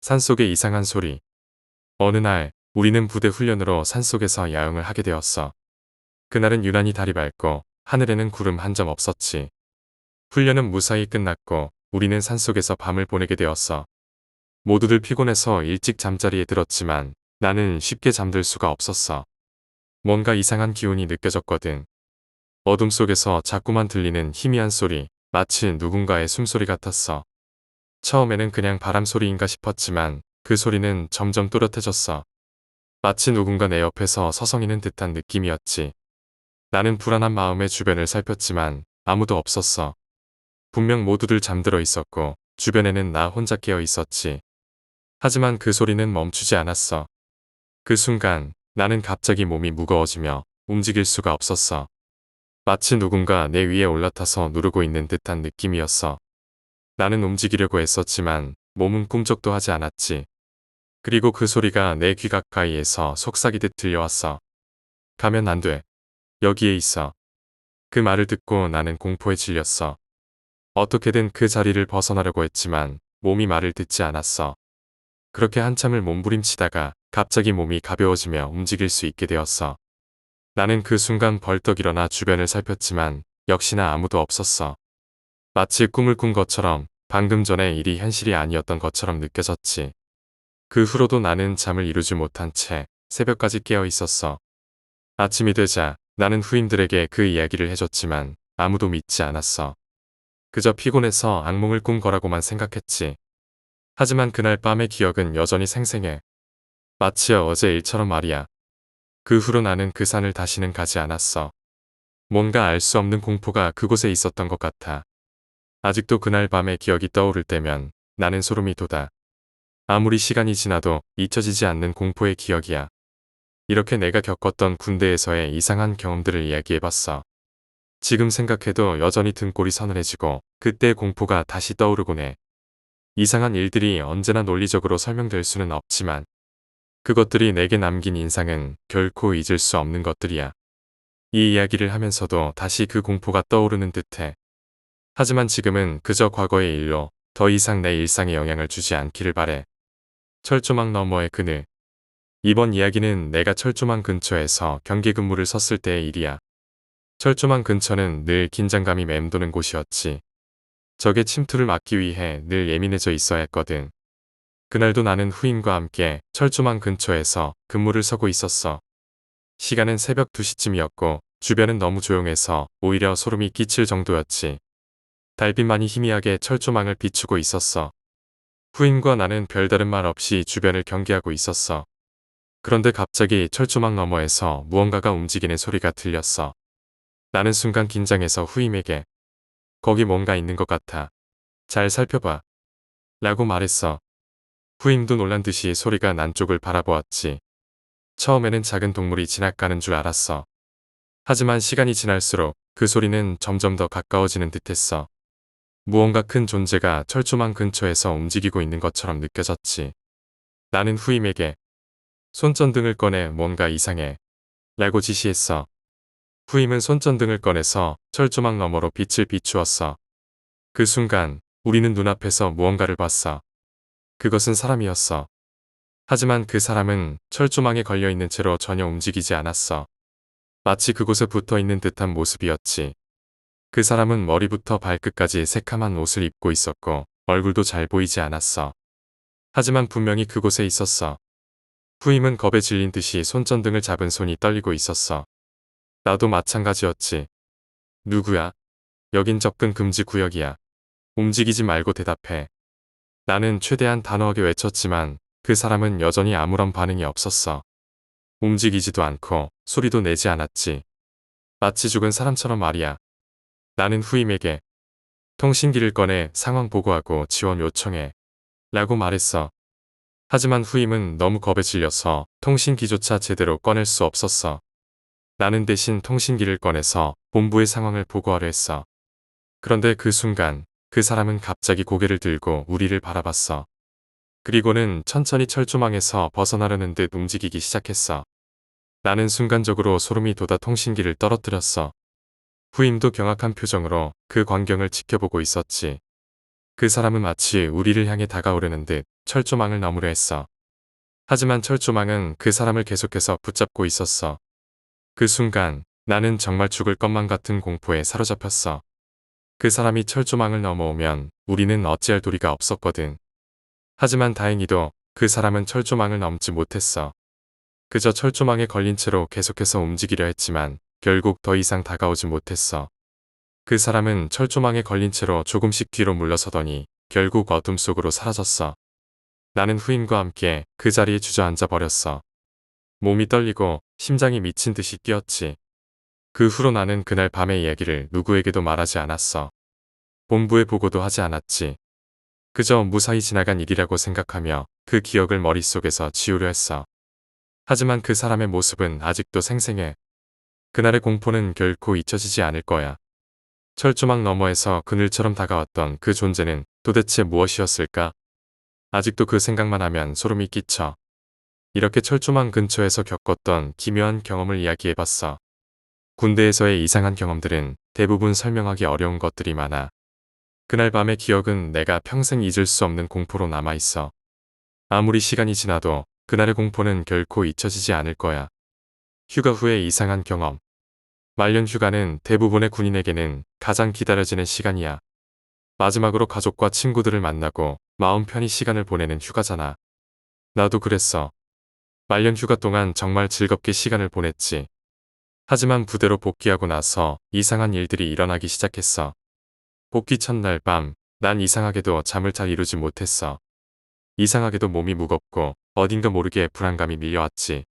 산속의 이상한 소리. 어느 날 우리는 부대 훈련으로 산속에서 야영을 하게 되었어. 그날은 유난히 달이 밝고 하늘에는 구름 한 점 없었지. 훈련은 무사히 끝났고 우리는 산속에서 밤을 보내게 되었어. 모두들 피곤해서 일찍 잠자리에 들었지만 나는 쉽게 잠들 수가 없었어. 뭔가 이상한 기운이 느껴졌거든. 어둠 속에서 자꾸만 들리는 희미한 소리, 마치 누군가의 숨소리 같았어. 처음에는 그냥 바람 소리인가 싶었지만 그 소리는 점점 또렷해졌어. 마치 누군가 내 옆에서 서성이는 듯한 느낌이었지. 나는 불안한 마음에 주변을 살폈지만 아무도 없었어. 분명 모두들 잠들어 있었고 주변에는 나 혼자 깨어 있었지. 하지만 그 소리는 멈추지 않았어. 그 순간 나는 갑자기 몸이 무거워지며 움직일 수가 없었어. 마치 누군가 내 위에 올라타서 누르고 있는 듯한 느낌이었어. 나는 움직이려고 애썼지만 몸은 꿈쩍도 하지 않았지. 그리고 그 소리가 내 귀 가까이에서 속삭이듯 들려왔어. 가면 안 돼. 여기에 있어. 그 말을 듣고 나는 공포에 질렸어. 어떻게든 그 자리를 벗어나려고 했지만 몸이 말을 듣지 않았어. 그렇게 한참을 몸부림치다가 갑자기 몸이 가벼워지며 움직일 수 있게 되었어. 나는 그 순간 벌떡 일어나 주변을 살폈지만 역시나 아무도 없었어. 마치 꿈을 꾼 것처럼 방금 전의 일이 현실이 아니었던 것처럼 느껴졌지. 그 후로도 나는 잠을 이루지 못한 채 새벽까지 깨어 있었어. 아침이 되자 나는 후임들에게 그 이야기를 해줬지만 아무도 믿지 않았어. 그저 피곤해서 악몽을 꾼 거라고만 생각했지. 하지만 그날 밤의 기억은 여전히 생생해. 마치 어제 일처럼 말이야. 그 후로 나는 그 산을 다시는 가지 않았어. 뭔가 알 수 없는 공포가 그곳에 있었던 것 같아. 아직도 그날 밤의 기억이 떠오를 때면 나는 소름이 돋아. 아무리 시간이 지나도 잊혀지지 않는 공포의 기억이야. 이렇게 내가 겪었던 군대에서의 이상한 경험들을 이야기해봤어. 지금 생각해도 여전히 등골이 서늘해지고 그때의 공포가 다시 떠오르곤 해. 이상한 일들이 언제나 논리적으로 설명될 수는 없지만 그것들이 내게 남긴 인상은 결코 잊을 수 없는 것들이야. 이 이야기를 하면서도 다시 그 공포가 떠오르는 듯해. 하지만 지금은 그저 과거의 일로 더 이상 내 일상에 영향을 주지 않기를 바래. 철조망 너머의 그늘. 이번 이야기는 내가 철조망 근처에서 경계 근무를 섰을 때의 일이야. 철조망 근처는 늘 긴장감이 맴도는 곳이었지. 적의 침투를 막기 위해 늘 예민해져 있어야 했거든. 그날도 나는 후임과 함께 철조망 근처에서 근무를 서고 있었어. 시간은 새벽 2시쯤이었고 주변은 너무 조용해서 오히려 소름이 끼칠 정도였지. 달빛만이 희미하게 철조망을 비추고 있었어. 후임과 나는 별다른 말 없이 주변을 경계하고 있었어. 그런데 갑자기 철조망 너머에서 무언가가 움직이는 소리가 들렸어. 나는 순간 긴장해서 후임에게 거기 뭔가 있는 것 같아. 잘 살펴봐. 라고 말했어. 후임도 놀란 듯이 소리가 난 쪽을 바라보았지. 처음에는 작은 동물이 지나가는 줄 알았어. 하지만 시간이 지날수록 그 소리는 점점 더 가까워지는 듯했어. 무언가 큰 존재가 철조망 근처에서 움직이고 있는 것처럼 느껴졌지. 나는 후임에게 손전등을 꺼내 뭔가 이상해. 라고 지시했어. 후임은 손전등을 꺼내서 철조망 너머로 빛을 비추었어. 그 순간 우리는 눈앞에서 무언가를 봤어. 그것은 사람이었어. 하지만 그 사람은 철조망에 걸려있는 채로 전혀 움직이지 않았어. 마치 그곳에 붙어있는 듯한 모습이었지. 그 사람은 머리부터 발끝까지 새카만 옷을 입고 있었고 얼굴도 잘 보이지 않았어. 하지만 분명히 그곳에 있었어. 후임은 겁에 질린 듯이 손전등을 잡은 손이 떨리고 있었어. 나도 마찬가지였지. 누구야? 여긴 접근 금지 구역이야. 움직이지 말고 대답해. 나는 최대한 단호하게 외쳤지만 그 사람은 여전히 아무런 반응이 없었어. 움직이지도 않고 소리도 내지 않았지. 마치 죽은 사람처럼 말이야. 나는 후임에게 통신기를 꺼내 상황 보고하고 지원 요청해. 라고 말했어. 하지만 후임은 너무 겁에 질려서 통신기조차 제대로 꺼낼 수 없었어. 나는 대신 통신기를 꺼내서 본부의 상황을 보고하려 했어. 그런데 그 순간 그 사람은 갑자기 고개를 들고 우리를 바라봤어. 그리고는 천천히 철조망에서 벗어나려는 듯 움직이기 시작했어. 나는 순간적으로 소름이 돋아 통신기를 떨어뜨렸어. 후임도 경악한 표정으로 그 광경을 지켜보고 있었지. 그 사람은 마치 우리를 향해 다가오려는 듯 철조망을 넘으려 했어. 하지만 철조망은 그 사람을 계속해서 붙잡고 있었어. 그 순간 나는 정말 죽을 것만 같은 공포에 사로잡혔어. 그 사람이 철조망을 넘어오면 우리는 어찌할 도리가 없었거든. 하지만 다행히도 그 사람은 철조망을 넘지 못했어. 그저 철조망에 걸린 채로 계속해서 움직이려 했지만 결국 더 이상 다가오지 못했어. 그 사람은 철조망에 걸린 채로 조금씩 뒤로 물러서더니 결국 어둠 속으로 사라졌어. 나는 후임과 함께 그 자리에 주저앉아 버렸어. 몸이 떨리고 심장이 미친 듯이 뛰었지. 그 후로 나는 그날 밤의 이야기를 누구에게도 말하지 않았어. 본부에 보고도 하지 않았지. 그저 무사히 지나간 일이라고 생각하며 그 기억을 머릿속에서 지우려 했어. 하지만 그 사람의 모습은 아직도 생생해. 그날의 공포는 결코 잊혀지지 않을 거야. 철조망 너머에서 그늘처럼 다가왔던 그 존재는 도대체 무엇이었을까? 아직도 그 생각만 하면 소름이 끼쳐. 이렇게 철조망 근처에서 겪었던 기묘한 경험을 이야기해봤어. 군대에서의 이상한 경험들은 대부분 설명하기 어려운 것들이 많아. 그날 밤의 기억은 내가 평생 잊을 수 없는 공포로 남아있어. 아무리 시간이 지나도 그날의 공포는 결코 잊혀지지 않을 거야. 휴가 후의 이상한 경험. 말년 휴가는 대부분의 군인에게는 가장 기다려지는 시간이야. 마지막으로 가족과 친구들을 만나고 마음 편히 시간을 보내는 휴가잖아. 나도 그랬어. 말년 휴가 동안 정말 즐겁게 시간을 보냈지. 하지만 부대로 복귀하고 나서 이상한 일들이 일어나기 시작했어. 복귀 첫날 밤, 난 이상하게도 잠을 잘 이루지 못했어. 이상하게도 몸이 무겁고 어딘가 모르게 불안감이 밀려왔지.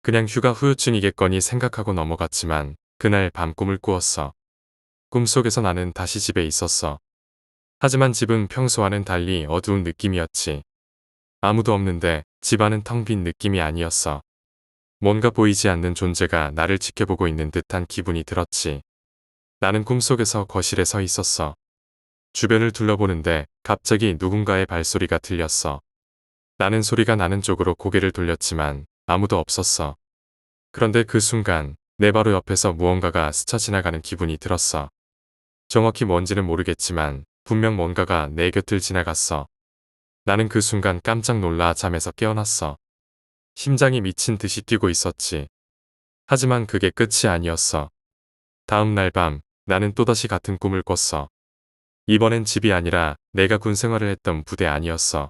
그냥 휴가 후유증이겠거니 생각하고 넘어갔지만 그날 밤 꿈을 꾸었어. 꿈속에서 나는 다시 집에 있었어. 하지만 집은 평소와는 달리 어두운 느낌이었지. 아무도 없는데 집안은 텅 빈 느낌이 아니었어. 뭔가 보이지 않는 존재가 나를 지켜보고 있는 듯한 기분이 들었지. 나는 꿈속에서 거실에 서 있었어. 주변을 둘러보는데 갑자기 누군가의 발소리가 들렸어. 나는 소리가 나는 쪽으로 고개를 돌렸지만 아무도 없었어. 그런데 그 순간 내 바로 옆에서 무언가가 스쳐 지나가는 기분이 들었어. 정확히 뭔지는 모르겠지만 분명 뭔가가 내 곁을 지나갔어. 나는 그 순간 깜짝 놀라 잠에서 깨어났어. 심장이 미친 듯이 뛰고 있었지. 하지만 그게 끝이 아니었어. 다음 날 밤 나는 또다시 같은 꿈을 꿨어. 이번엔 집이 아니라 내가 군 생활을 했던 부대 안이었어.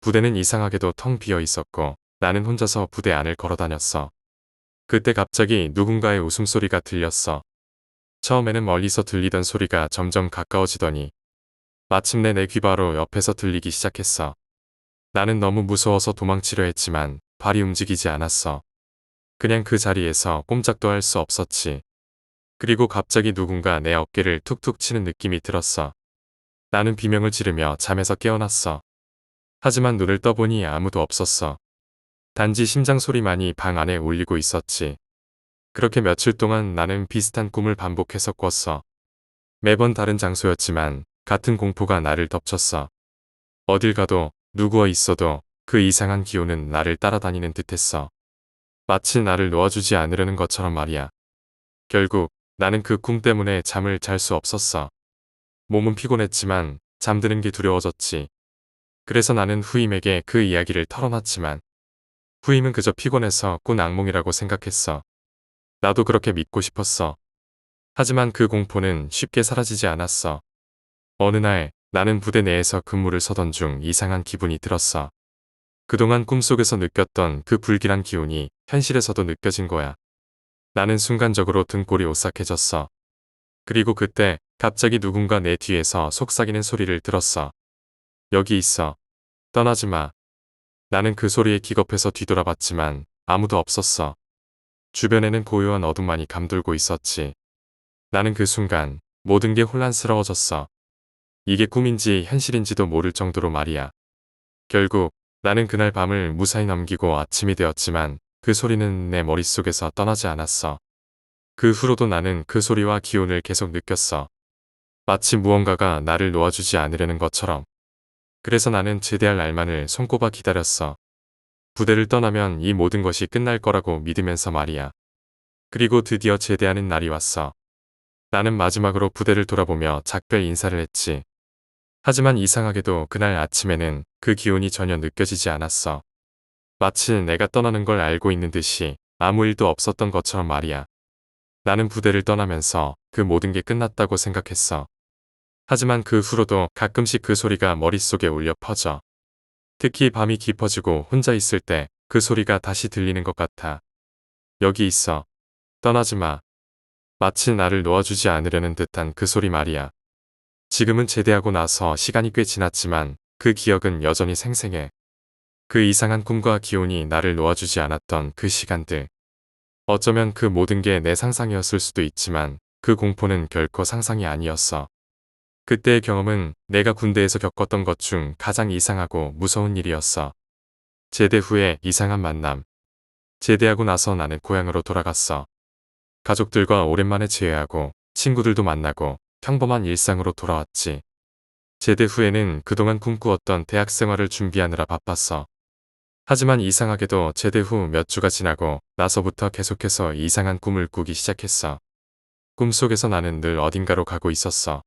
부대는 이상하게도 텅 비어 있었고 나는 혼자서 부대 안을 걸어 다녔어. 그때 갑자기 누군가의 웃음소리가 들렸어. 처음에는 멀리서 들리던 소리가 점점 가까워지더니 마침내 내 귀 바로 옆에서 들리기 시작했어. 나는 너무 무서워서 도망치려 했지만 발이 움직이지 않았어. 그냥 그 자리에서 꼼짝도 할 수 없었지. 그리고 갑자기 누군가 내 어깨를 툭툭 치는 느낌이 들었어. 나는 비명을 지르며 잠에서 깨어났어. 하지만 눈을 떠보니 아무도 없었어. 단지 심장 소리만이 방 안에 울리고 있었지. 그렇게 며칠 동안 나는 비슷한 꿈을 반복해서 꿨어. 매번 다른 장소였지만 같은 공포가 나를 덮쳤어. 어딜 가도 누구와 있어도 그 이상한 기운은 나를 따라다니는 듯했어. 마치 나를 놓아주지 않으려는 것처럼 말이야. 결국 나는 그 꿈 때문에 잠을 잘 수 없었어. 몸은 피곤했지만 잠드는 게 두려워졌지. 그래서 나는 후임에게 그 이야기를 털어놨지만 후임은 그저 피곤해서 꾼 악몽이라고 생각했어. 나도 그렇게 믿고 싶었어. 하지만 그 공포는 쉽게 사라지지 않았어. 어느 날 나는 부대 내에서 근무를 서던 중 이상한 기분이 들었어. 그동안 꿈속에서 느꼈던 그 불길한 기운이 현실에서도 느껴진 거야. 나는 순간적으로 등골이 오싹해졌어. 그리고 그때 갑자기 누군가 내 뒤에서 속삭이는 소리를 들었어. 여기 있어. 떠나지 마. 나는 그 소리에 기겁해서 뒤돌아봤지만 아무도 없었어. 주변에는 고요한 어둠만이 감돌고 있었지. 나는 그 순간 모든 게 혼란스러워졌어. 이게 꿈인지 현실인지도 모를 정도로 말이야. 결국 나는 그날 밤을 무사히 넘기고 아침이 되었지만 그 소리는 내 머릿속에서 떠나지 않았어. 그 후로도 나는 그 소리와 기운을 계속 느꼈어. 마치 무언가가 나를 놓아주지 않으려는 것처럼. 그래서 나는 제대할 날만을 손꼽아 기다렸어. 부대를 떠나면 이 모든 것이 끝날 거라고 믿으면서 말이야. 그리고 드디어 제대하는 날이 왔어. 나는 마지막으로 부대를 돌아보며 작별 인사를 했지. 하지만 이상하게도 그날 아침에는 그 기운이 전혀 느껴지지 않았어. 마치 내가 떠나는 걸 알고 있는 듯이 아무 일도 없었던 것처럼 말이야. 나는 부대를 떠나면서 그 모든 게 끝났다고 생각했어. 하지만 그 후로도 가끔씩 그 소리가 머릿속에 울려 퍼져. 특히 밤이 깊어지고 혼자 있을 때 그 소리가 다시 들리는 것 같아. 여기 있어. 떠나지 마. 마치 나를 놓아주지 않으려는 듯한 그 소리 말이야. 지금은 제대하고 나서 시간이 꽤 지났지만 그 기억은 여전히 생생해. 그 이상한 꿈과 기운이 나를 놓아주지 않았던 그 시간들. 어쩌면 그 모든 게 내 상상이었을 수도 있지만 그 공포는 결코 상상이 아니었어. 그때의 경험은 내가 군대에서 겪었던 것 중 가장 이상하고 무서운 일이었어. 제대 후에 이상한 만남. 제대하고 나서 나는 고향으로 돌아갔어. 가족들과 오랜만에 재회하고 친구들도 만나고 평범한 일상으로 돌아왔지. 제대 후에는 그동안 꿈꾸었던 대학 생활을 준비하느라 바빴어. 하지만 이상하게도 제대 후 몇 주가 지나고 나서부터 계속해서 이상한 꿈을 꾸기 시작했어. 꿈속에서 나는 늘 어딘가로 가고 있었어.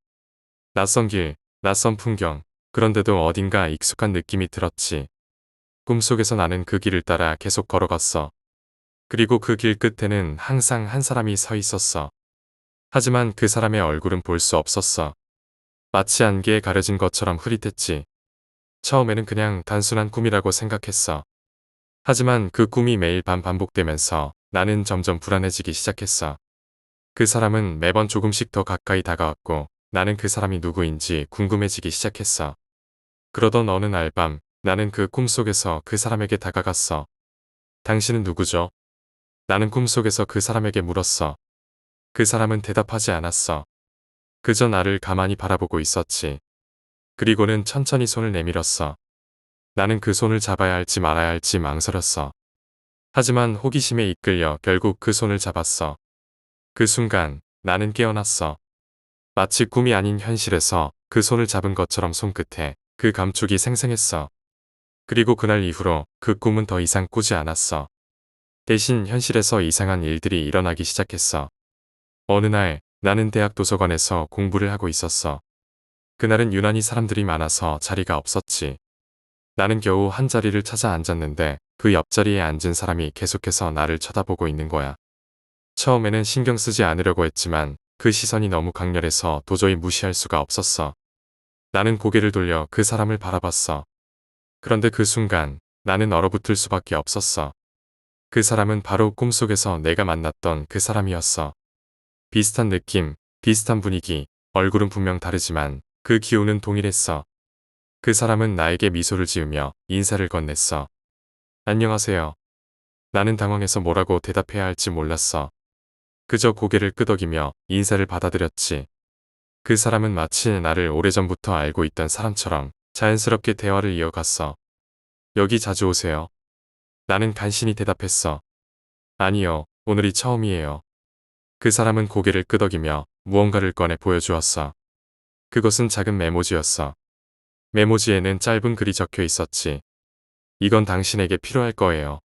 낯선 길, 낯선 풍경, 그런데도 어딘가 익숙한 느낌이 들었지. 꿈속에서 나는 그 길을 따라 계속 걸어갔어. 그리고 그 길 끝에는 항상 한 사람이 서 있었어. 하지만 그 사람의 얼굴은 볼 수 없었어. 마치 안개에 가려진 것처럼 흐릿했지. 처음에는 그냥 단순한 꿈이라고 생각했어. 하지만 그 꿈이 매일 밤 반복되면서 나는 점점 불안해지기 시작했어. 그 사람은 매번 조금씩 더 가까이 다가왔고 나는 그 사람이 누구인지 궁금해지기 시작했어. 그러던 어느 날 밤 나는 그 꿈속에서 그 사람에게 다가갔어. 당신은 누구죠? 나는 꿈속에서 그 사람에게 물었어. 그 사람은 대답하지 않았어. 그저 나를 가만히 바라보고 있었지. 그리고는 천천히 손을 내밀었어. 나는 그 손을 잡아야 할지 말아야 할지 망설였어. 하지만 호기심에 이끌려 결국 그 손을 잡았어. 그 순간 나는 깨어났어. 마치 꿈이 아닌 현실에서 그 손을 잡은 것처럼 손끝에 그 감촉이 생생했어. 그리고 그날 이후로 그 꿈은 더 이상 꾸지 않았어. 대신 현실에서 이상한 일들이 일어나기 시작했어. 어느 날 나는 대학 도서관에서 공부를 하고 있었어. 그날은 유난히 사람들이 많아서 자리가 없었지. 나는 겨우 한 자리를 찾아 앉았는데 그 옆자리에 앉은 사람이 계속해서 나를 쳐다보고 있는 거야. 처음에는 신경 쓰지 않으려고 했지만 그 시선이 너무 강렬해서 도저히 무시할 수가 없었어. 나는 고개를 돌려 그 사람을 바라봤어. 그런데 그 순간 나는 얼어붙을 수밖에 없었어. 그 사람은 바로 꿈속에서 내가 만났던 그 사람이었어. 비슷한 느낌, 비슷한 분위기, 얼굴은 분명 다르지만 그 기운은 동일했어. 그 사람은 나에게 미소를 지으며 인사를 건넸어. 안녕하세요. 나는 당황해서 뭐라고 대답해야 할지 몰랐어. 그저 고개를 끄덕이며 인사를 받아들였지. 그 사람은 마치 나를 오래전부터 알고 있던 사람처럼 자연스럽게 대화를 이어갔어. 여기 자주 오세요? 나는 간신히 대답했어. 아니요, 오늘이 처음이에요. 그 사람은 고개를 끄덕이며 무언가를 꺼내 보여주었어. 그것은 작은 메모지였어. 메모지에는 짧은 글이 적혀 있었지. 이건 당신에게 필요할 거예요.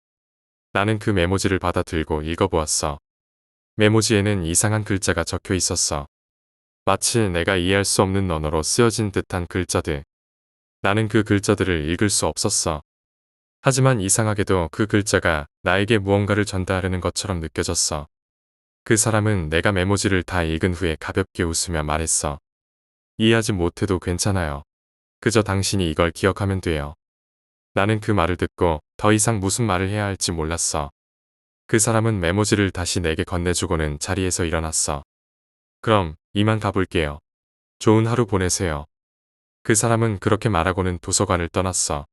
나는 그 메모지를 받아 들고 읽어보았어. 메모지에는 이상한 글자가 적혀 있었어. 마치 내가 이해할 수 없는 언어로 쓰여진 듯한 글자들. 나는 그 글자들을 읽을 수 없었어. 하지만 이상하게도 그 글자가 나에게 무언가를 전달하려는 것처럼 느껴졌어. 그 사람은 내가 메모지를 다 읽은 후에 가볍게 웃으며 말했어. 이해하지 못해도 괜찮아요. 그저 당신이 이걸 기억하면 돼요. 나는 그 말을 듣고 더 이상 무슨 말을 해야 할지 몰랐어. 그 사람은 메모지를 다시 내게 건네주고는 자리에서 일어났어. 그럼 이만 가볼게요. 좋은 하루 보내세요. 그 사람은 그렇게 말하고는 도서관을 떠났어.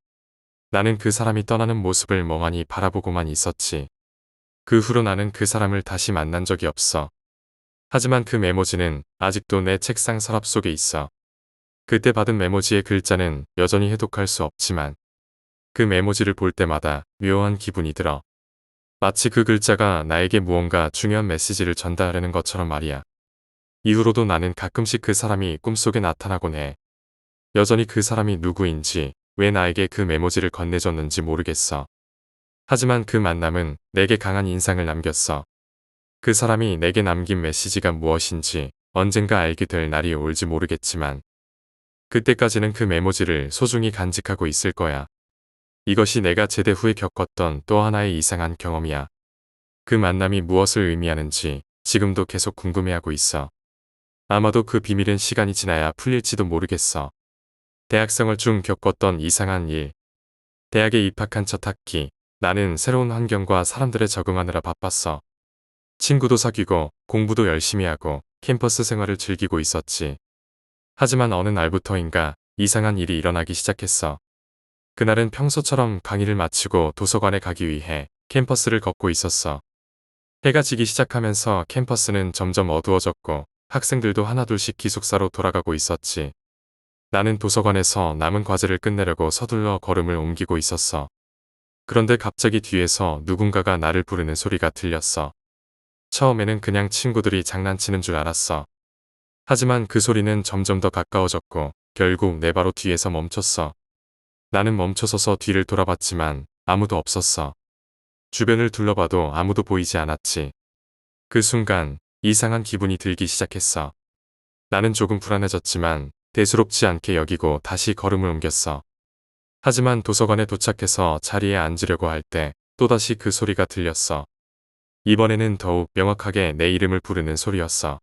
나는 그 사람이 떠나는 모습을 멍하니 바라보고만 있었지. 그 후로 나는 그 사람을 다시 만난 적이 없어. 하지만 그 메모지는 아직도 내 책상 서랍 속에 있어. 그때 받은 메모지의 글자는 여전히 해독할 수 없지만 그 메모지를 볼 때마다 묘한 기분이 들어. 마치 그 글자가 나에게 무언가 중요한 메시지를 전달하려는 것처럼 말이야. 이후로도 나는 가끔씩 그 사람이 꿈속에 나타나곤 해. 여전히 그 사람이 누구인지, 왜 나에게 그 메모지를 건네줬는지 모르겠어. 하지만 그 만남은 내게 강한 인상을 남겼어. 그 사람이 내게 남긴 메시지가 무엇인지 언젠가 알게 될 날이 올지 모르겠지만 그때까지는 그 메모지를 소중히 간직하고 있을 거야. 이것이 내가 제대 후에 겪었던 또 하나의 이상한 경험이야. 그 만남이 무엇을 의미하는지 지금도 계속 궁금해하고 있어. 아마도 그 비밀은 시간이 지나야 풀릴지도 모르겠어. 대학생활 중 겪었던 이상한 일. 대학에 입학한 첫 학기, 나는 새로운 환경과 사람들에 적응하느라 바빴어. 친구도 사귀고 공부도 열심히 하고 캠퍼스 생활을 즐기고 있었지. 하지만 어느 날부터인가 이상한 일이 일어나기 시작했어. 그날은 평소처럼 강의를 마치고 도서관에 가기 위해 캠퍼스를 걷고 있었어. 해가 지기 시작하면서 캠퍼스는 점점 어두워졌고 학생들도 하나둘씩 기숙사로 돌아가고 있었지. 나는 도서관에서 남은 과제를 끝내려고 서둘러 걸음을 옮기고 있었어. 그런데 갑자기 뒤에서 누군가가 나를 부르는 소리가 들렸어. 처음에는 그냥 친구들이 장난치는 줄 알았어. 하지만 그 소리는 점점 더 가까워졌고 결국 내 바로 뒤에서 멈췄어. 나는 멈춰서서 뒤를 돌아봤지만 아무도 없었어. 주변을 둘러봐도 아무도 보이지 않았지. 그 순간 이상한 기분이 들기 시작했어. 나는 조금 불안해졌지만 대수롭지 않게 여기고 다시 걸음을 옮겼어. 하지만 도서관에 도착해서 자리에 앉으려고 할 때 또다시 그 소리가 들렸어. 이번에는 더욱 명확하게 내 이름을 부르는 소리였어.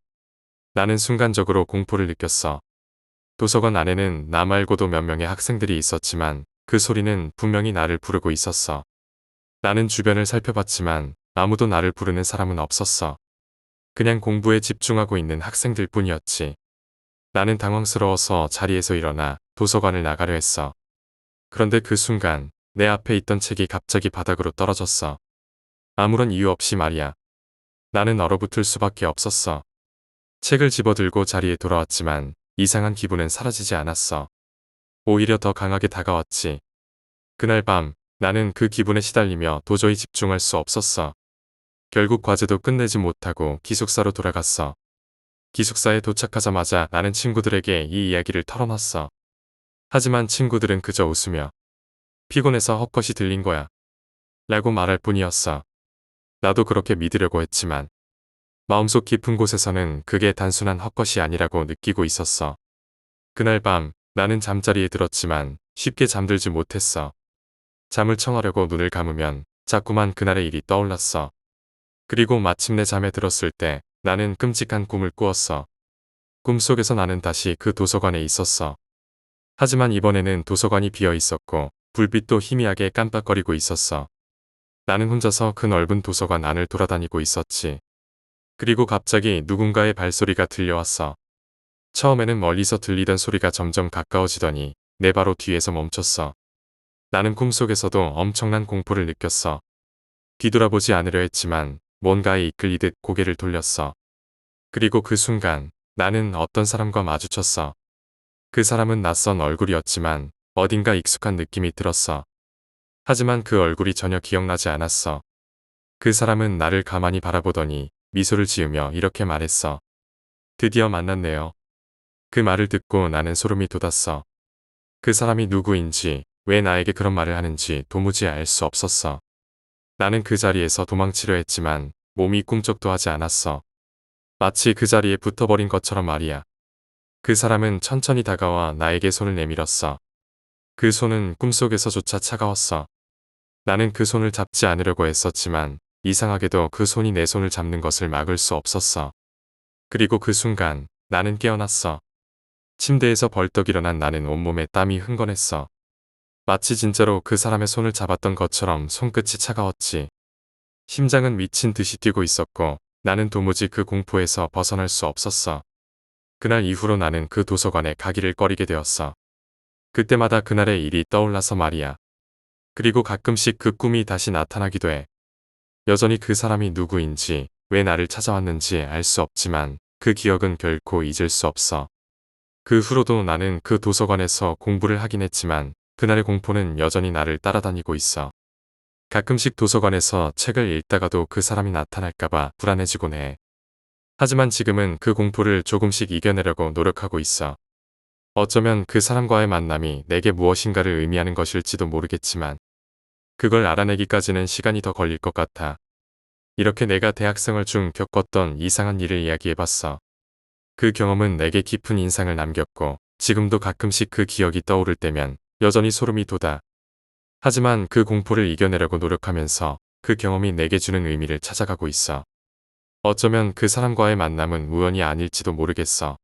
나는 순간적으로 공포를 느꼈어. 도서관 안에는 나 말고도 몇 명의 학생들이 있었지만 그 소리는 분명히 나를 부르고 있었어. 나는 주변을 살펴봤지만 아무도 나를 부르는 사람은 없었어. 그냥 공부에 집중하고 있는 학생들 뿐이었지. 나는 당황스러워서 자리에서 일어나 도서관을 나가려 했어. 그런데 그 순간 내 앞에 있던 책이 갑자기 바닥으로 떨어졌어. 아무런 이유 없이 말이야. 나는 얼어붙을 수밖에 없었어. 책을 집어들고 자리에 돌아왔지만 이상한 기분은 사라지지 않았어. 오히려 더 강하게 다가왔지. 그날 밤 나는 그 기분에 시달리며 도저히 집중할 수 없었어. 결국 과제도 끝내지 못하고 기숙사로 돌아갔어. 기숙사에 도착하자마자 나는 친구들에게 이 이야기를 털어놨어. 하지만 친구들은 그저 웃으며 피곤해서 헛것이 들린 거야 라고 말할 뿐이었어. 나도 그렇게 믿으려고 했지만 마음속 깊은 곳에서는 그게 단순한 헛것이 아니라고 느끼고 있었어. 그날 밤 나는 잠자리에 들었지만 쉽게 잠들지 못했어. 잠을 청하려고 눈을 감으면 자꾸만 그날의 일이 떠올랐어. 그리고 마침내 잠에 들었을 때 나는 끔찍한 꿈을 꾸었어. 꿈속에서 나는 다시 그 도서관에 있었어. 하지만 이번에는 도서관이 비어 있었고 불빛도 희미하게 깜빡거리고 있었어. 나는 혼자서 그 넓은 도서관 안을 돌아다니고 있었지. 그리고 갑자기 누군가의 발소리가 들려왔어. 처음에는 멀리서 들리던 소리가 점점 가까워지더니 내 바로 뒤에서 멈췄어. 나는 꿈속에서도 엄청난 공포를 느꼈어. 뒤돌아보지 않으려 했지만 뭔가에 이끌리듯 고개를 돌렸어. 그리고 그 순간 나는 어떤 사람과 마주쳤어. 그 사람은 낯선 얼굴이었지만 어딘가 익숙한 느낌이 들었어. 하지만 그 얼굴이 전혀 기억나지 않았어. 그 사람은 나를 가만히 바라보더니 미소를 지으며 이렇게 말했어. 드디어 만났네요. 그 말을 듣고 나는 소름이 돋았어. 그 사람이 누구인지, 왜 나에게 그런 말을 하는지 도무지 알 수 없었어. 나는 그 자리에서 도망치려 했지만 몸이 꿈쩍도 하지 않았어. 마치 그 자리에 붙어버린 것처럼 말이야. 그 사람은 천천히 다가와 나에게 손을 내밀었어. 그 손은 꿈속에서조차 차가웠어. 나는 그 손을 잡지 않으려고 했었지만 이상하게도 그 손이 내 손을 잡는 것을 막을 수 없었어. 그리고 그 순간 나는 깨어났어. 침대에서 벌떡 일어난 나는 온몸에 땀이 흥건했어. 마치 진짜로 그 사람의 손을 잡았던 것처럼 손끝이 차가웠지. 심장은 미친 듯이 뛰고 있었고 나는 도무지 그 공포에서 벗어날 수 없었어. 그날 이후로 나는 그 도서관에 가기를 꺼리게 되었어. 그때마다 그날의 일이 떠올라서 말이야. 그리고 가끔씩 그 꿈이 다시 나타나기도 해. 여전히 그 사람이 누구인지, 왜 나를 찾아왔는지 알 수 없지만 그 기억은 결코 잊을 수 없어. 그 후로도 나는 그 도서관에서 공부를 하긴 했지만 그날의 공포는 여전히 나를 따라다니고 있어. 가끔씩 도서관에서 책을 읽다가도 그 사람이 나타날까봐 불안해지곤 해. 하지만 지금은 그 공포를 조금씩 이겨내려고 노력하고 있어. 어쩌면 그 사람과의 만남이 내게 무엇인가를 의미하는 것일지도 모르겠지만 그걸 알아내기까지는 시간이 더 걸릴 것 같아. 이렇게 내가 대학생활 중 겪었던 이상한 일을 이야기해봤어. 그 경험은 내게 깊은 인상을 남겼고 지금도 가끔씩 그 기억이 떠오를 때면 여전히 소름이 돋아. 하지만 그 공포를 이겨내려고 노력하면서 그 경험이 내게 주는 의미를 찾아가고 있어. 어쩌면 그 사람과의 만남은 우연이 아닐지도 모르겠어.